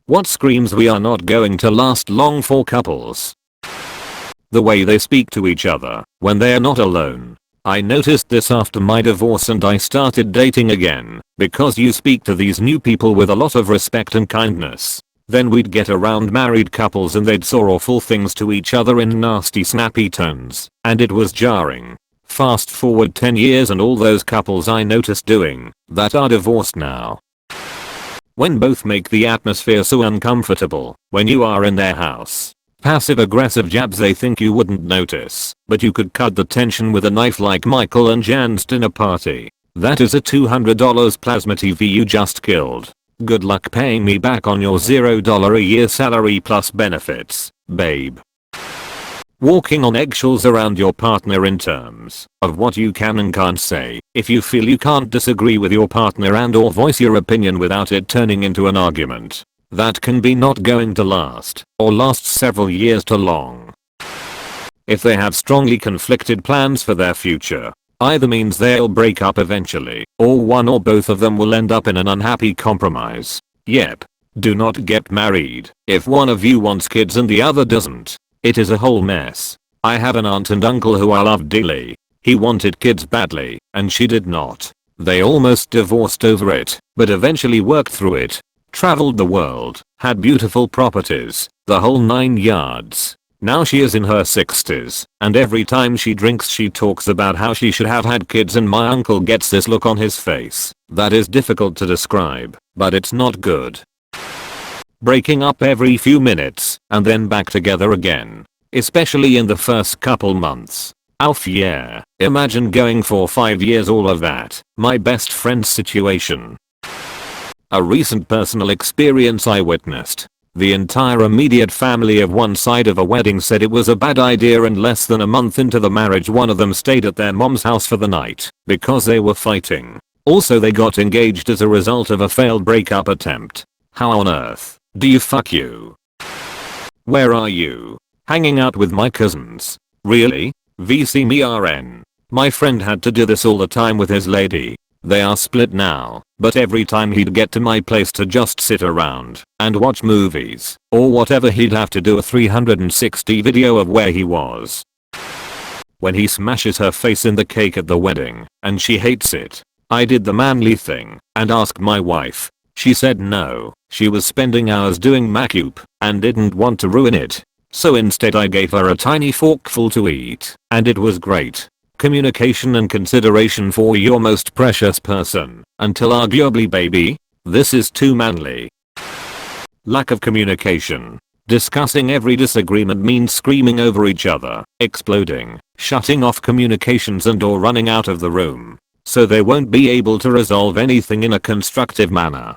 What screams we are not going to last long for couples. The way they speak to each other when they are not alone. I noticed this after my divorce and I started dating again, because you speak to these new people with a lot of respect and kindness. Then we'd get around married couples and they'd say awful things to each other in nasty snappy tones, and it was jarring. Fast forward 10 years and all those couples I noticed doing that are divorced now. When both make the atmosphere so uncomfortable when you are in their house. Passive aggressive jabs they think you wouldn't notice, but you could cut the tension with a knife like Michael and Jan's dinner party. That is a $200 plasma TV you just killed. Good luck paying me back on your $0 a year salary plus benefits, babe. Walking on eggshells around your partner in terms of what you can and can't say. If you feel you can't disagree with your partner and or voice your opinion without it turning into an argument. That can be not going to last, or last several years too long. If they have strongly conflicted plans for their future, either means they'll break up eventually, or one or both of them will end up in an unhappy compromise. Yep. Do not get married if one of you wants kids and the other doesn't. It is a whole mess. I have an aunt and uncle who I love dearly. He wanted kids badly, and she did not. They almost divorced over it, but eventually worked through it. Traveled the world, had beautiful properties, the whole 9 yards. Now she is in her 60s, and every time she drinks she talks about how she should have had kids and my uncle gets this look on his face that is difficult to describe, but it's not good. Breaking up every few minutes, and then back together again. Especially in the first couple months. Oof yeah, imagine going for 5 years all of that. My best friend's situation. A recent personal experience I witnessed. The entire immediate family of one side of a wedding said it was a bad idea, and less than a month into the marriage one of them stayed at their mom's house for the night because they were fighting. Also they got engaged as a result of a failed breakup attempt. How on earth do you fuck you? Where are you? Hanging out with my cousins. Really? VC me RN. My friend had to do this all the time with his lady. They are split now, but every time he'd get to my place to just sit around and watch movies or whatever, he'd have to do a 360 video of where he was. When he smashes her face in the cake at the wedding and she hates it, I did the manly thing and asked my wife. She said no, she was spending hours doing makeup and didn't want to ruin it. So instead I gave her a tiny forkful to eat, and it was great. Communication and consideration for your most precious person, until arguably baby. This is too manly. Lack of communication. Discussing every disagreement means screaming over each other, exploding, shutting off communications and or running out of the room. So they won't be able to resolve anything in a constructive manner.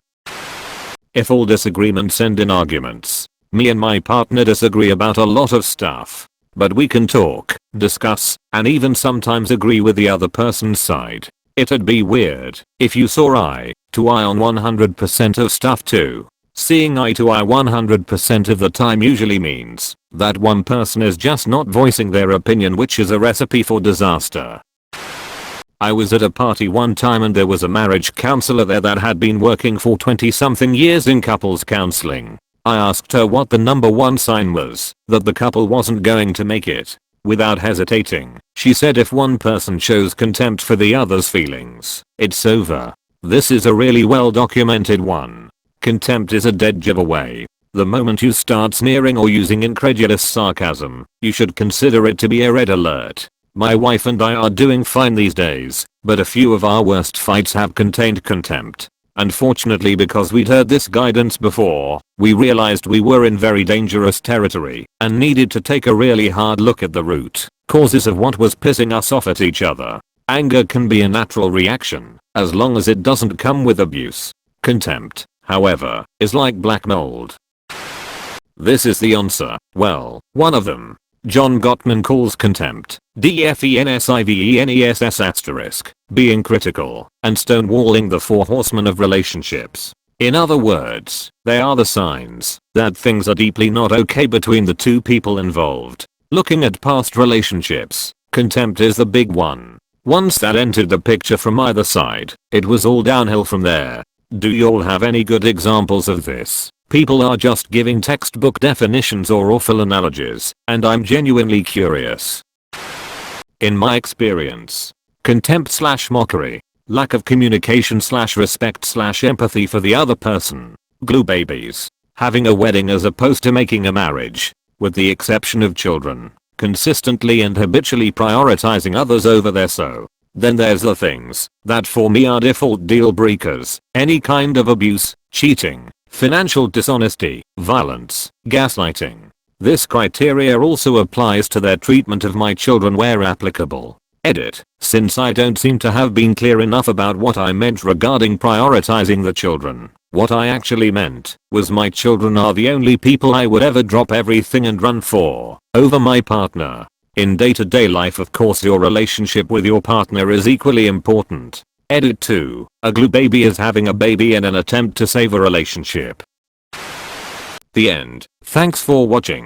If all disagreements end in arguments. Me and my partner disagree about a lot of stuff. But we can talk, discuss, and even sometimes agree with the other person's side. It'd be weird if you saw eye to eye on 100% of stuff too. Seeing eye to eye 100% of the time usually means that one person is just not voicing their opinion, which is a recipe for disaster. I was at a party one time and there was a marriage counselor there that had been working for 20-something years in couples counseling. I asked her what the number one sign was that the couple wasn't going to make it. Without hesitating, she said if one person shows contempt for the other's feelings, it's over. This is a really well documented one. Contempt is a dead giveaway. The moment you start sneering or using incredulous sarcasm, you should consider it to be a red alert. My wife and I are doing fine these days, but a few of our worst fights have contained contempt. Unfortunately, because we'd heard this guidance before, we realized we were in very dangerous territory and needed to take a really hard look at the root causes of what was pissing us off at each other. Anger can be a natural reaction, as long as it doesn't come with abuse. Contempt, however, is like black mold. This is the answer. Well, one of them. John Gottman calls contempt, defensiveness being critical and stonewalling the 4 horsemen of relationships. In other words, they are the signs that things are deeply not okay between the two people involved. Looking at past relationships, contempt is the big one. Once that entered the picture from either side, it was all downhill from there. Do y'all have any good examples of this? People are just giving textbook definitions or awful analogies, and I'm genuinely curious. In my experience, contempt/mockery, lack of communication/respect/empathy for the other person, glue babies, having a wedding as opposed to making a marriage, with the exception of children, consistently and habitually prioritizing others over their so. Then there's the things that for me are default deal breakers, any kind of abuse, cheating, financial dishonesty, violence, gaslighting. This criteria also applies to their treatment of my children where applicable. Edit. Since I don't seem to have been clear enough about what I meant regarding prioritizing the children, what I actually meant was my children are the only people I would ever drop everything and run for over my partner. In day-to-day life, of course, your relationship with your partner is equally important. Edit 2. A glue baby is having a baby in an attempt to save a relationship. The end. Thanks for watching.